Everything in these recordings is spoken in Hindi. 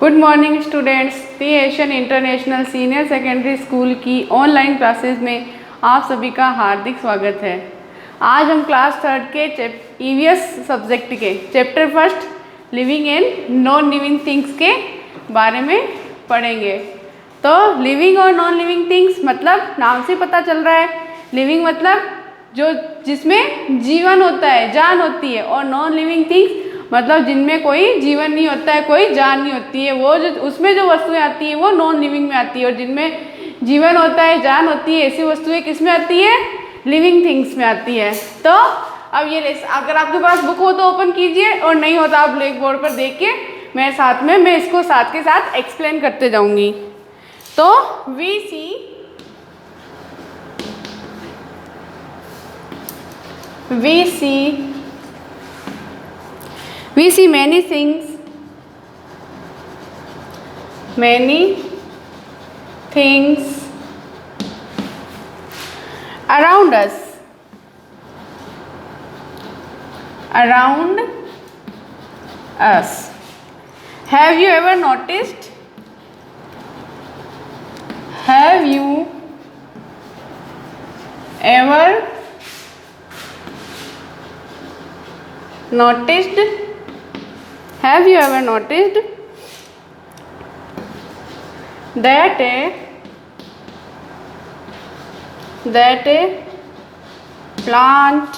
Good morning students. The Asian international senior secondary school की ऑनलाइन क्लासेस में आप सभी का हार्दिक स्वागत है। आज हम क्लास थर्ड के ईवीएस सब्जेक्ट के chapter first living and non living things के बारे में पढ़ेंगे। तो लिविंग और नॉन लिविंग थिंग्स मतलब नाम से पता चल रहा है। लिविंग मतलब जो जिसमें जीवन होता है, जान होती है, और नॉन लिविंग थिंग्स मतलब जिनमें कोई जीवन नहीं होता है, कोई जान नहीं होती है, वो जो उसमें जो वस्तुएं आती हैं वो नॉन लिविंग में आती है। और जिनमें जीवन होता है, जान होती है, ऐसी वस्तुएं किस में आती है? लिविंग थिंग्स में आती है। तो अब ये अगर आपके पास बुक हो तो ओपन कीजिए, और नहीं हो तो आप ब्लैक बोर्ड पर देख के मैं इसको साथ के साथ एक्सप्लेन करते जाऊंगी। तो we see many things around us. Have you ever noticed? Have you ever noticed that a plant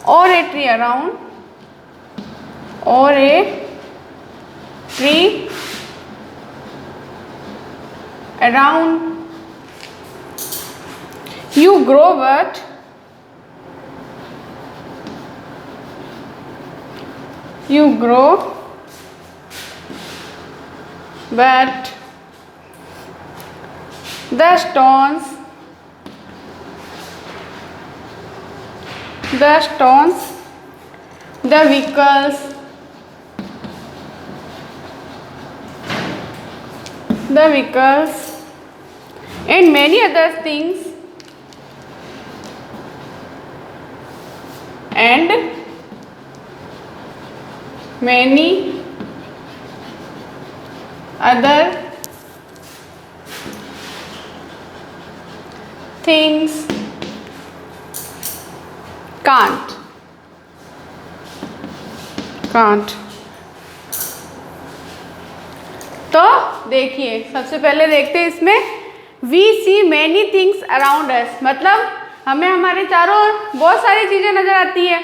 or a tree around you grow but the stones, the vehicles, and many other things can't। तो देखिए, सबसे पहले देखते हैं इसमें we see many things around us, मतलब हमें हमारे चारों ओर बहुत सारी चीज़ें नज़र आती है।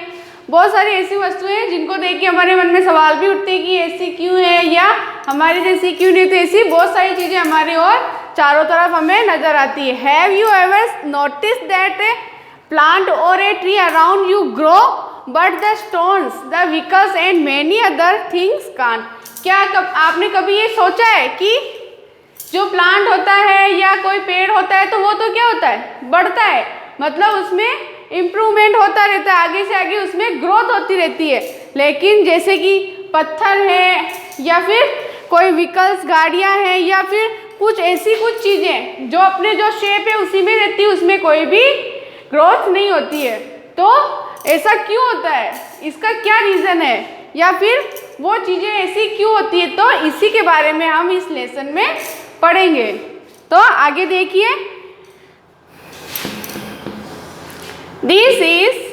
बहुत सारी ऐसी वस्तुएं हैं जिनको देख के हमारे मन में सवाल भी उठते हैं कि ऐसी क्यों है, या हमारी जैसी क्यों नहीं। तो ऐसी बहुत सारी चीज़ें हमारे और चारों तरफ हमें नज़र आती है। Have you ever notice that a plant और a tree around you grow but the stones, the vehicles and many other things can't. क्या आपने कभी ये सोचा है कि जो प्लांट होता है या कोई पेड़ होता है तो वो तो क्या होता है? बढ़ता है, मतलब उसमें इम्प्रूवमेंट होता रहता है, आगे से आगे उसमें ग्रोथ होती रहती है। लेकिन जैसे कि पत्थर है, या फिर कोई व्हीकल्स, गाड़ियाँ हैं, या फिर कुछ चीज़ें जो अपने जो शेप है उसी में रहती है, उसमें कोई भी ग्रोथ नहीं होती है। तो ऐसा क्यों होता है? इसका क्या रीज़न है, या फिर वो चीज़ें ऐसी क्यों होती है? तो इसी के बारे में हम इस लेसन में पढ़ेंगे। तो आगे देखिए, this is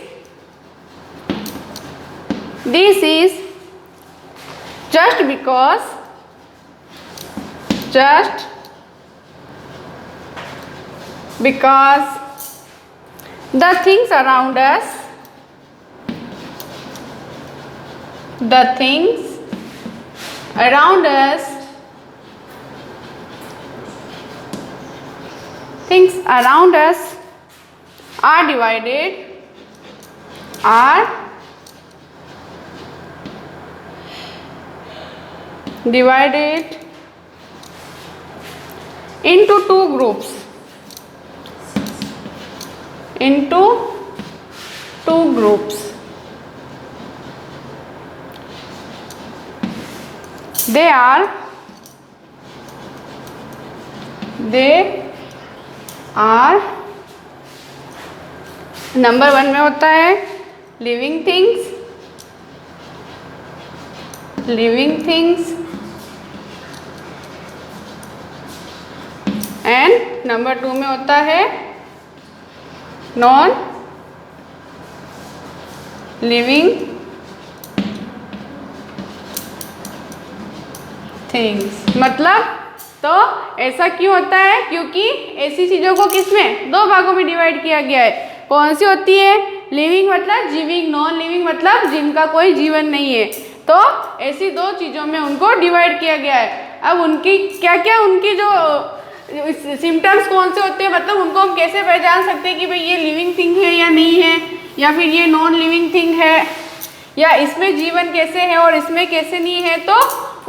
just because the things around us, are divided into two groups. They are number 1 में होता है लिविंग थिंग्स, एंड नंबर 2 में होता है नॉन लिविंग थिंग्स। मतलब तो ऐसा क्यों होता है? क्योंकि ऐसी चीज़ों को किसमें 2 भागों में डिवाइड किया गया है। कौन सी होती है? लिविंग मतलब जीविंग, नॉन लिविंग मतलब जिनका कोई जीवन नहीं है। तो ऐसी 2 चीज़ों में उनको डिवाइड किया गया है। अब उनकी क्या क्या उनकी जो सिम्टम्स कौन से होते हैं, मतलब उनको हम कैसे पहचान सकते हैं कि भाई ये लिविंग थिंग है या नहीं है, या फिर ये नॉन लिविंग थिंग है, या इसमें जीवन कैसे है और इसमें कैसे नहीं है, तो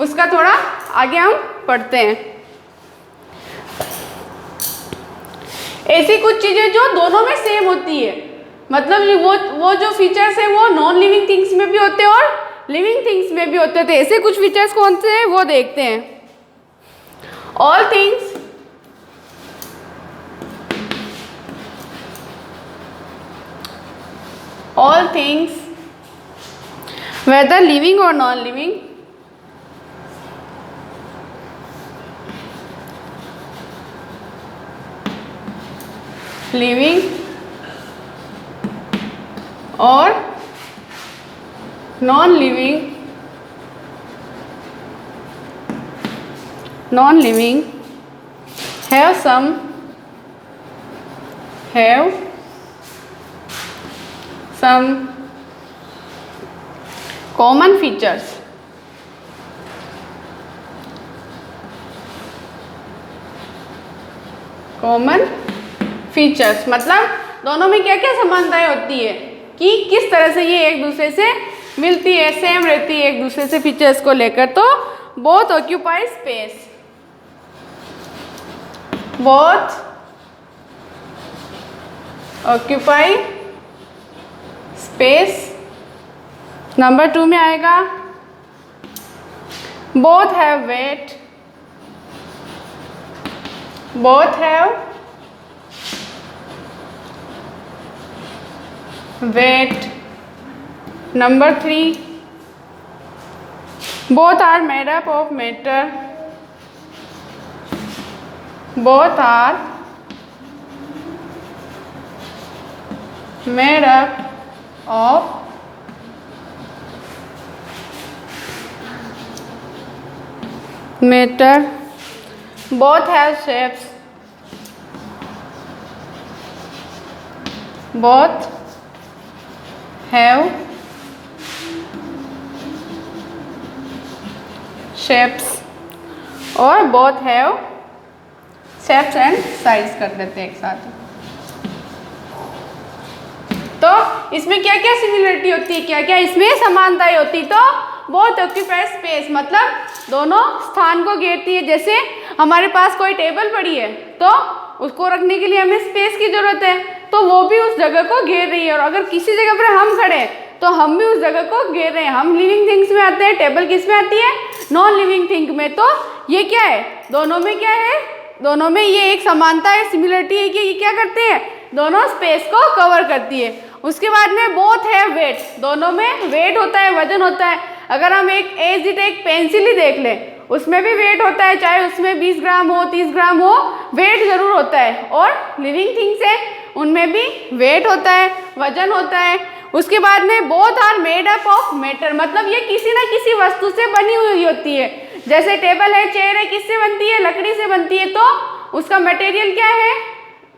उसका थोड़ा आगे हम पढ़ते हैं। ऐसी कुछ चीज़ें जो दोनों में सेम होती है, मतलब वो जो फीचर्स है वो नॉन लिविंग थिंग्स में भी होते हैं और लिविंग थिंग्स में भी होते थे। ऐसे कुछ फीचर्स कौन से हैं वो देखते हैं। All things whether living or non living living or non living have some common features। Common features मतलब दोनों में क्या क्या समानताएं होती है कि किस तरह से ये एक दूसरे से मिलती है, सेम रहती है एक दूसरे से फीचर्स को लेकर। तो both occupy space, both occupy space. Number 2 में आएगा both have weight, both have weight. Number 3 both are made up of matter, both are made up of matter, both have shapes, both have shapes और both have shapes and size कर देते हैं एक साथ। तो इसमें क्या क्या सिमिलरिटी होती है, क्या क्या इसमें समानताएं होती है। तो बोथ ऑक्यूपाई स्पेस मतलब दोनों स्थान को घेरती है। जैसे हमारे पास कोई टेबल पड़ी है तो उसको रखने के लिए हमें स्पेस की जरूरत है, तो वो भी उस जगह को घेर रही है। और अगर किसी जगह पर हम खड़े हैं तो हम भी उस जगह को घेर रहे हैं। हम लिविंग थिंग्स में आते हैं, टेबल किस में आती है? नॉन लिविंग थिंग में। तो ये क्या है? दोनों में क्या है? दोनों में ये एक समानता है, सिमिलरिटी है कि ये क्या करते हैं? दोनों स्पेस को कवर करती है। उसके बाद में बोथ है वेट, दोनों में वेट होता है, वजन होता है। अगर हम एक पेंसिल ही देख लें उसमें भी वेट होता है, चाहे उसमें 20 ग्राम हो 30 ग्राम हो, वेट जरूर होता है। और लिविंग थिंग्स है उनमें भी वेट होता है, वजन होता है। उसके बाद में both are made up of matter, मतलब ये किसी ना किसी वस्तु से बनी हुई होती है। जैसे टेबल है, चेयर है, किससे बनती है? लकड़ी से बनती है, तो उसका मटेरियल क्या है?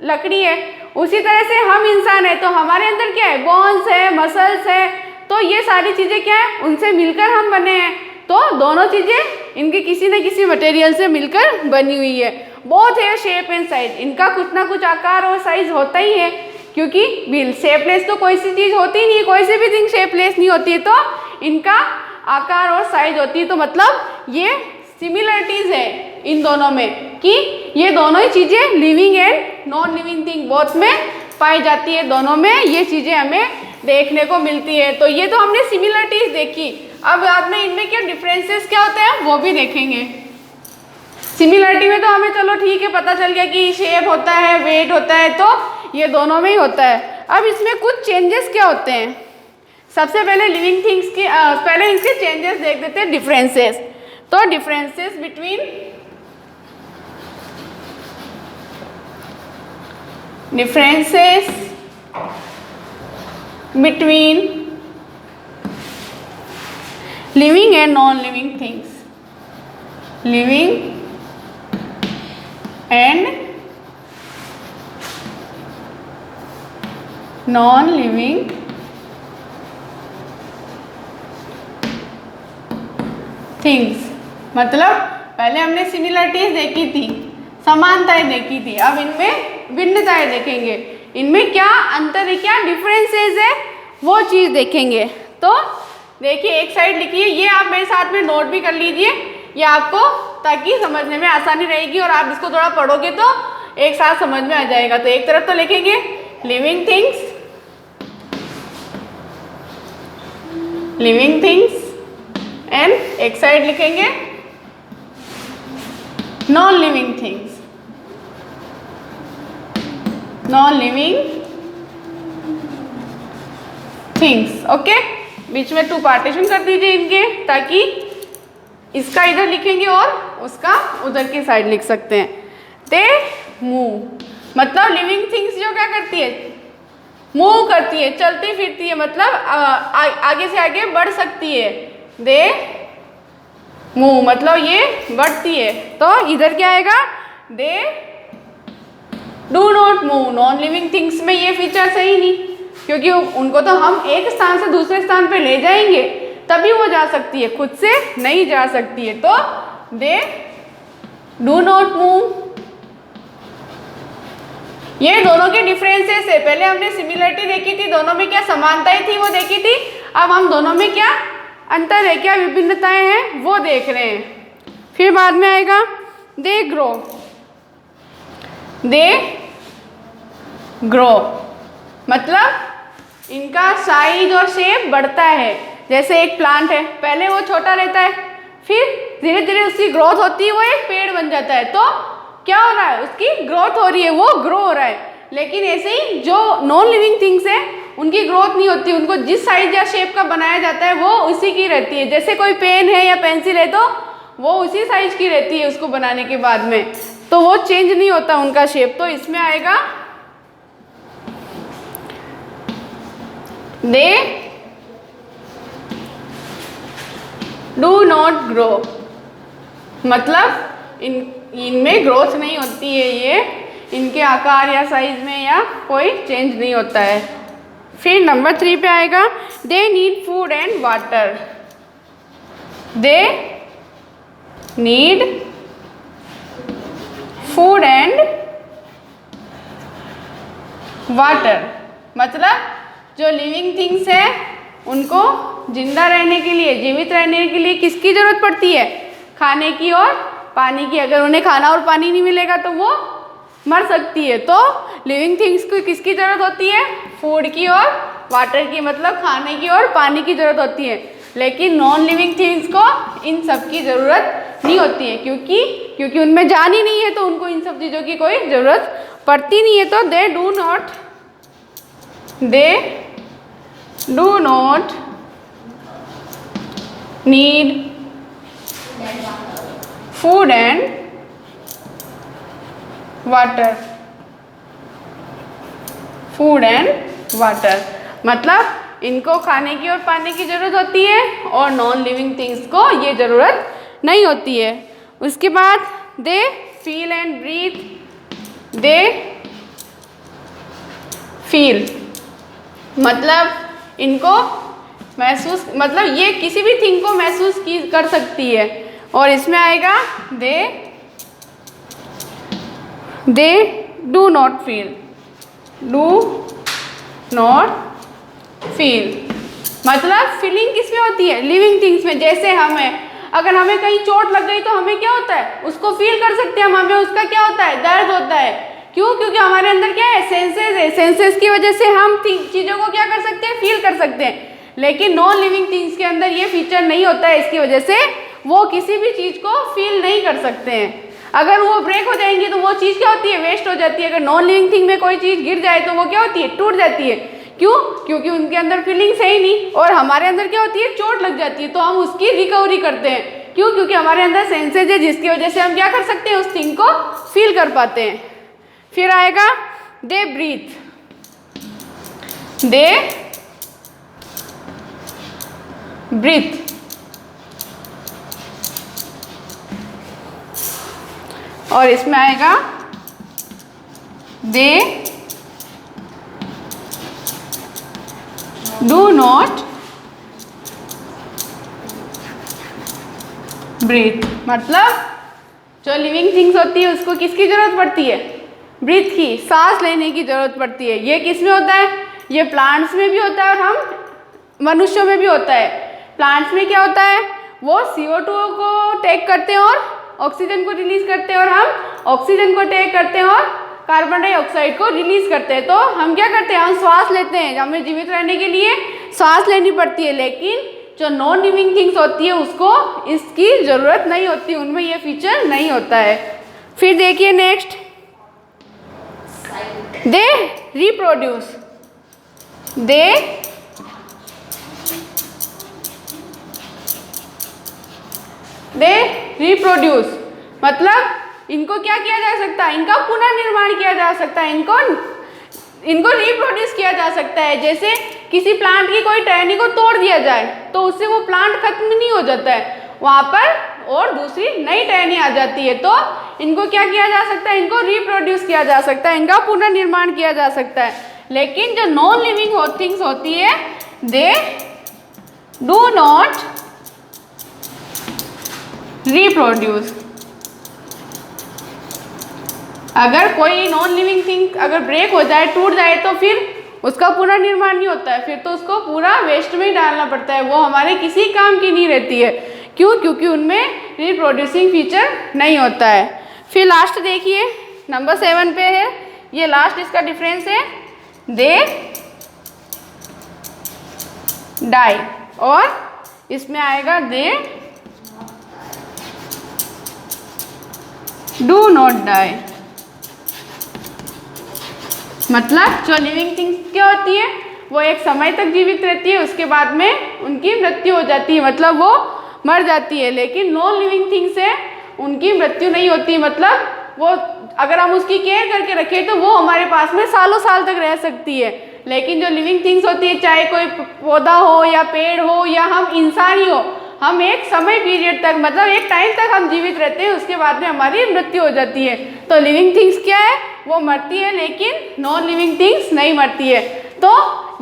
लकड़ी है। उसी तरह से हम इंसान है तो हमारे अंदर क्या है? बोन्स है, मसल्स है, तो ये सारी चीज़ें क्या है? उनसे मिलकर हम बने हैं। तो दोनों चीज़ें इनके किसी न किसी मटेरियल से मिलकर बनी हुई है। बोथ है शेप एंड साइज, इनका कुछ ना कुछ आकार और साइज होता ही है, क्योंकि बिल शेपलेस तो कोई सी चीज़ होती नहीं, कोई सी भी थिंग शेपलेस नहीं होती है, तो इनका आकार और साइज होती है। तो मतलब ये सिमिलरिटीज़ है इन दोनों में कि ये दोनों ही चीज़ें living and non living thing both में पाई जाती है। दोनों में ये चीज़ें हमें देखने को मिलती है। तो ये तो हमने सिमिलरिटीज़ देखी। अब बाद में इनमें क्या डिफरेंसेस क्या होते हैं वो भी देखेंगे। सिमिलरिटी में तो हमें चलो ठीक है पता चल गया कि शेप होता है, वेट होता है, तो ये दोनों में ही होता है। अब इसमें कुछ चेंजेस क्या होते हैं? सबसे पहले लिविंग थिंग्स के पहले इसके चेंजेस देख देते हैं, डिफरेंसेस। तो differences between differences between living and non-living things. Living and non-living things. मतलब पहले हमने सिमिलरिटीज देखी थी, समानताएं देखी थी, अब इनमें भिन्नताएं देखेंगे, इनमें क्या अंतर है, क्या डिफरेंसेस है, वो चीज़ देखेंगे। तो देखिए एक साइड लिखिए, ये आप मेरे साथ में नोट भी कर लीजिए, ये आपको ताकि समझने में आसानी रहेगी और आप इसको थोड़ा पढ़ोगे तो एक साथ समझ में आ जाएगा। तो एक तरफ तो लिखेंगे living things, living things and एक साइड लिखेंगे non living things, non living things. Okay, बीच में 2 पार्टीशन कर दीजिए इनके, ताकि इसका इधर लिखेंगे और उसका उधर की साइड लिख सकते हैं। दे मूव, मतलब लिविंग थिंग्स जो क्या करती है, मूव करती है, चलती फिरती है, मतलब आगे से आगे बढ़ सकती है। दे मूव मतलब ये बढ़ती है। तो इधर क्या आएगा, they do not move. Non living things में ये फीचर सही नहीं, क्योंकि उनको तो हम एक स्थान से दूसरे स्थान पे ले जाएंगे तभी वो जा सकती है, खुद से नहीं जा सकती है। तो दे डू नॉट मूव। ये दोनों के डिफरेंसेस है। पहले हमने सिमिलरिटी देखी थी, दोनों में क्या समानताएं थी वो देखी थी, अब हम दोनों में क्या अंतर है, क्या विभिन्नताएं हैं वो देख रहे हैं। फिर बाद में आएगा दे ग्रो, दे ग्रो मतलब इनका साइज और शेप बढ़ता है। जैसे एक प्लांट है, पहले वो छोटा रहता है, फिर धीरे धीरे उसकी ग्रोथ होती है, वो एक पेड़ बन जाता है। तो क्या हो रहा है, उसकी ग्रोथ हो रही है, वो ग्रो हो रहा है। लेकिन ऐसे ही जो नॉन लिविंग थिंग्स है उनकी ग्रोथ नहीं होती, उनको जिस साइज या शेप का बनाया जाता है वो उसी की रहती है। जैसे कोई पेन है या पेंसिल है तो वो उसी साइज की रहती है उसको बनाने के बाद में, तो वो चेंज नहीं होता उनका शेप। तो इसमें आएगा दे डू नॉट ग्रो, मतलब इनमें ग्रोथ नहीं होती है, ये इनके आकार या साइज में या कोई चेंज नहीं होता है। फिर नंबर 3 पे आएगा they need food and water, they need food and water, मतलब जो लिविंग थिंग्स है उनको जिंदा रहने के लिए, जीवित रहने के लिए किसकी जरूरत पड़ती है, खाने की और पानी की। अगर उन्हें खाना और पानी नहीं मिलेगा तो वो मर सकती है। तो लिविंग थिंग्स को किसकी ज़रूरत होती है, फूड की और वाटर की, मतलब खाने की और पानी की ज़रूरत होती है। लेकिन नॉन लिविंग थिंग्स को इन सब की ज़रूरत नहीं होती है, क्योंकि उनमें जान ही नहीं है, तो उनको इन सब चीज़ों की कोई ज़रूरत पड़ती नहीं है। तो they do not need food and water, food and water मतलब इनको खाने की और पानी की ज़रूरत होती है और नॉन लिविंग थिंग्स को ये ज़रूरत नहीं होती है। उसके बाद they feel and breathe, they feel मतलब इनको महसूस, मतलब ये किसी भी थिंग को महसूस कर सकती है। और इसमें आएगा they do not feel, do not feel मतलब फीलिंग किस में होती है, लिविंग थिंग्स में। जैसे अगर हमें कहीं चोट लग गई तो हमें क्या होता है, उसको फील कर सकते हैं हम, हमें उसका क्या होता है, दर्द होता है। क्यों, क्योंकि हमारे अंदर क्या है, सेंसेस है, सेंसेस की वजह से हम चीज़ों को क्या कर सकते हैं, फील कर सकते हैं। लेकिन नॉन लिविंग थिंग्स के अंदर ये फीचर नहीं होता है, इसकी वजह से वो किसी भी चीज़ को फील नहीं कर सकते हैं। अगर वो ब्रेक हो जाएंगी तो वो चीज़ क्या होती है, वेस्ट हो जाती है। अगर नॉन लिविंग थिंग में कोई चीज़ गिर जाए तो वो क्या होती है, टूट जाती है। क्यों, क्योंकि उनके अंदर फीलिंग्स है ही नहीं। और हमारे अंदर क्या होती है, चोट लग जाती है तो हम उसकी रिकवरी करते हैं। क्यों, क्योंकि हमारे अंदर सेंसेज है जिसकी वजह से हम क्या कर सकते हैं, उस थिंग को फील कर पाते हैं। फिर आएगा दे ब्रीथ, दे ब्रीथ। और इसमें आएगा दे डू नॉट ब्रीथ। मतलब जो लिविंग थिंग्स होती है उसको किसकी जरूरत पड़ती है? ब्रीथ की, सांस लेने की जरूरत पड़ती है। ये किस में होता है? ये प्लांट्स में भी होता है और हम मनुष्यों में भी होता है। प्लांट्स में क्या होता है? वो CO2 को टेक करते हैं और ऑक्सीजन को रिलीज करते हैं, और हम ऑक्सीजन को टेक करते हैं और कार्बन डाइऑक्साइड को रिलीज करते हैं। तो हम क्या करते हैं? हम श्वास लेते हैं, हमें जीवित रहने के लिए सांस लेनी पड़ती है। लेकिन जो नॉन लिविंग थिंग्स होती है उसको इसकी ज़रूरत नहीं होती, उनमें ये फीचर नहीं होता है। फिर देखिए next, they reproduce, they reproduce. मतलब इनको क्या किया जा सकता है? इनका पुनर्निर्माण किया जा सकता है, इनको रिप्रोड्यूस किया जा सकता है। जैसे किसी प्लांट की कोई टहनी को तोड़ दिया जाए तो उससे वो प्लांट खत्म नहीं हो जाता है, वहाँ पर और दूसरी नई टहनी आ जाती है। तो इनको क्या किया जा सकता है? इनको रिप्रोड्यूस किया जा सकता है, इनका पुनर्निर्माण किया जा सकता है। लेकिन जो नॉन लिविंग थिंग्स होती है, दे डू नॉट रिप्रोड्यूस। अगर कोई नॉन लिविंग थिंग अगर ब्रेक हो जाए, टूट जाए, तो फिर उसका पुनर्निर्माण नहीं होता है, फिर तो उसको पूरा वेस्ट में ही डालना पड़ता है, वो हमारे किसी काम की नहीं रहती है। क्यों? क्योंकि उनमें रिप्रोड्यूसिंग फीचर नहीं होता है। फिर लास्ट देखिए, नंबर 7 पे है, ये लास्ट इसका डिफरेंस है, दे डाई, और इसमें आएगा दे डू नॉट डाई। मतलब जो लिविंग थिंग्स क्या होती है वो एक समय तक जीवित रहती है, उसके बाद में उनकी मृत्यु हो जाती है, मतलब वो मर जाती है। लेकिन नॉन लिविंग थिंग्स है, उनकी मृत्यु नहीं होती। मतलब वो अगर हम उसकी केयर करके रखें तो वो हमारे पास में सालों साल तक रह सकती है। लेकिन जो लिविंग थिंग्स होती है, चाहे कोई पौधा हो या पेड़ हो या हम इंसान ही हो, हम एक समय पीरियड तक, मतलब एक टाइम तक हम जीवित रहते हैं, उसके बाद में हमारी मृत्यु हो जाती है। तो लिविंग थिंग्स क्या है? वो मरती है, लेकिन नॉन लिविंग थिंग्स नहीं मरती है। तो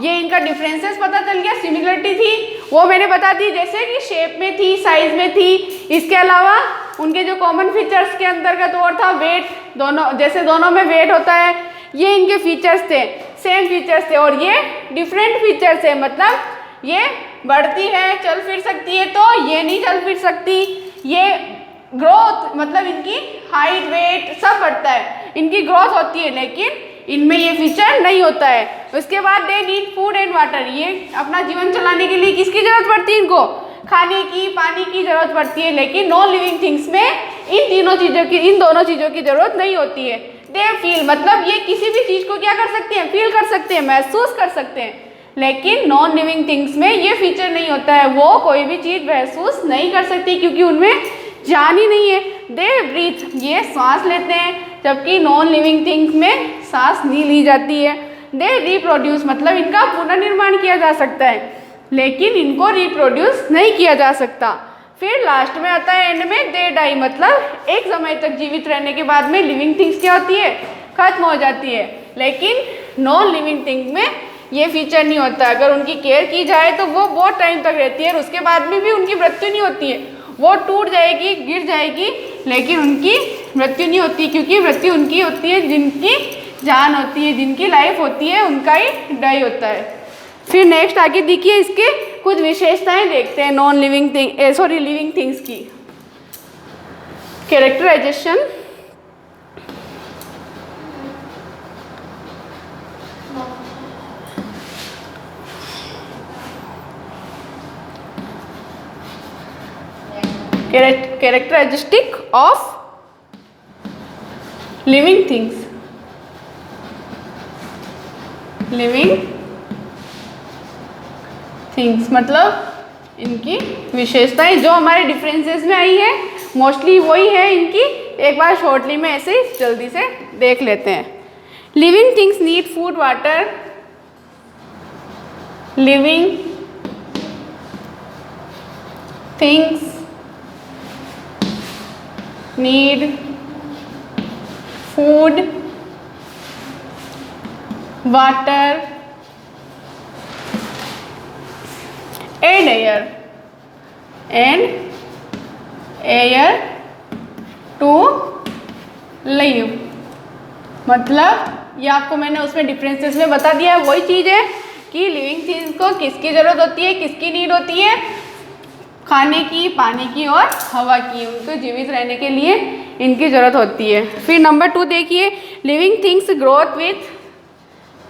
ये इनका डिफरेंसेस पता चल गया। सिमिलरिटी थी वो मैंने बता दी, जैसे कि शेप में थी, साइज में थी। इसके अलावा उनके जो कॉमन फीचर्स के अंतर्गत और था वेट, दोनों जैसे दोनों में वेट होता है, ये इनके फीचर्स थे, सेम फीचर्स थे। और ये डिफरेंट फीचर्स है, मतलब ये बढ़ती है, चल फिर सकती है, तो ये नहीं चल फिर सकती। ये ग्रोथ, मतलब इनकी हाइट वेट सब बढ़ता है, इनकी ग्रोथ होती है, लेकिन इनमें ये फीचर नहीं होता है। उसके बाद they need food and water, ये अपना जीवन चलाने के लिए किसकी जरूरत पड़ती है? इनको खाने की, पानी की जरूरत पड़ती है। लेकिन नॉन लिविंग थिंग्स में इन दोनों चीज़ों की जरूरत नहीं होती है। दे फील, मतलब ये किसी भी चीज़ को क्या कर सकते हैं? फील कर सकते हैं, महसूस कर सकते हैं। लेकिन नॉन लिविंग थिंग्स में ये फीचर नहीं होता है, वो कोई भी चीज़ महसूस नहीं कर सकती, क्योंकि उनमें जान ही नहीं है। दे ब्रीथ, ये सांस लेते हैं, जबकि नॉन लिविंग थिंग्स में सांस नहीं ली जाती है। दे रिप्रोड्यूस, मतलब इनका पुनर्निर्माण किया जा सकता है, लेकिन इनको रिप्रोड्यूस नहीं किया जा सकता। फिर लास्ट में आता है एंड में दे डाई, मतलब एक समय तक जीवित रहने के बाद में लिविंग थिंग्स क्या होती है? खत्म हो जाती है। लेकिन नॉन लिविंग थिंग में ये फीचर नहीं होता। अगर उनकी केयर की जाए तो वो बहुत टाइम तक रहती है और उसके बाद में भी उनकी मृत्यु नहीं होती है। वो टूट जाएगी, गिर जाएगी, लेकिन उनकी मृत्यु नहीं होती, क्योंकि मृत्यु उनकी होती है जिनकी जान होती है, जिनकी लाइफ होती है, उनका ही डाई होता है। फिर नेक्स्ट आगे देखिए, इसके कुछ विशेषताएं देखते हैं नॉन लिविंग लिविंग थिंग्स की। Characterization, characteristic of living things, मतलब इनकी विशेषताएं जो हमारे डिफरेंसेस में आई है, मोस्टली वही है इनकी। एक बार शॉर्टली में ऐसे ही जल्दी से देख लेते हैं। Living things need food water, living things need food water and air to live. मतलब ये आपको मैंने उसमें डिफरेंसेस में बता दिया है। वही चीज़ है कि लिविंग थिंग्स को किसकी ज़रूरत होती है, किसकी नीड होती है, खाने की, पानी की और हवा की। उनको जीवित रहने के लिए इनकी ज़रूरत होती है। फिर नंबर 2 देखिए, living things growth with,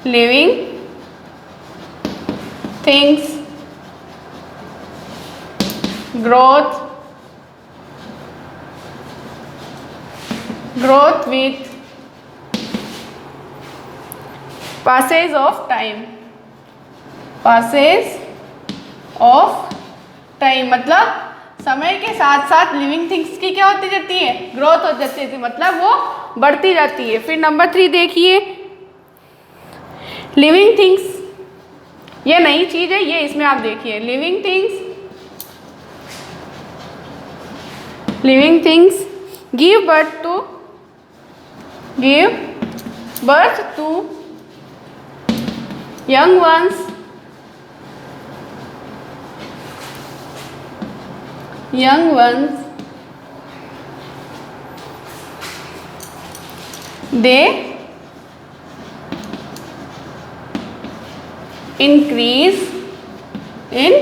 living things growth with passage of time, मतलब समय के साथ साथ लिविंग थिंग्स की क्या होती जाती है, ग्रोथ हो जाती है, मतलब वो बढ़ती जाती है। फिर नंबर 3 देखिए, लिविंग थिंग्स ये नई चीज है, ये इसमें आप देखिए, living things give birth to young ones, they increase in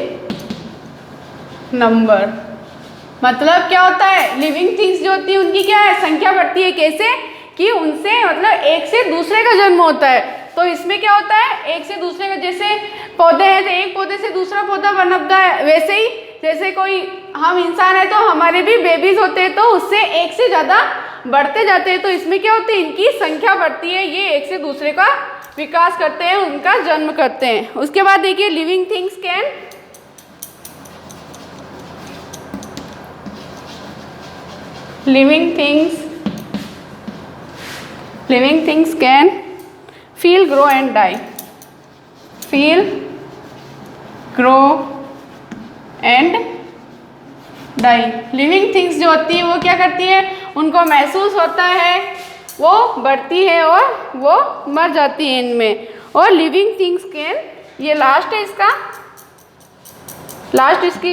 number। मतलब क्या होता है, लिविंग थिंग्स जो होती है उनकी क्या है, संख्या बढ़ती है। कैसे कि उनसे मतलब एक से दूसरे का जन्म होता है। तो इसमें क्या होता है, एक से दूसरे का, जैसे पौधे हैं तो एक पौधे से दूसरा पौधा बनता है, वैसे ही जैसे कोई हम इंसान है तो हमारे भी बेबीज होते हैं, तो उससे एक से ज़्यादा बढ़ते जाते हैं। तो इसमें क्या होता है, इनकी संख्या बढ़ती है, ये एक से दूसरे का विकास करते हैं, उनका जन्म करते हैं। उसके बाद देखिए, living things can feel, grow and die, feel, grow and die। Living things जो होती है वो क्या करती है, उनको महसूस होता है, वो बढ़ती है और वो मर जाती है इनमें। और लिविंग थिंग्स कैन, ये लास्ट है इसका, लास्ट इसकी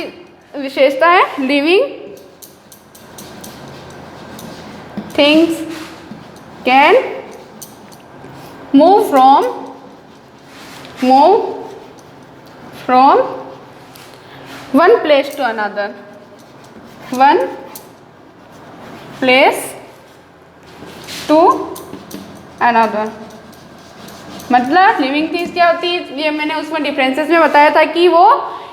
विशेषता है, living things can move from one place to another, मतलब लिविंग थिंग्स क्या होती है, ये मैंने उसमें डिफरेंसेस में बताया था कि वो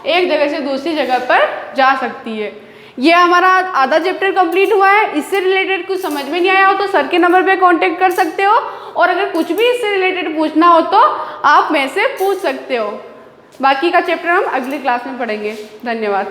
एक जगह से दूसरी जगह पर जा सकती है। ये हमारा आधा चैप्टर कंप्लीट हुआ है। इससे रिलेटेड कुछ समझ में नहीं आया हो तो सर के नंबर पे कांटेक्ट कर सकते हो, और अगर कुछ भी इससे रिलेटेड पूछना हो तो आप मेरे से पूछ सकते हो। बाकी का चैप्टर हम अगली क्लास में पढ़ेंगे। धन्यवाद।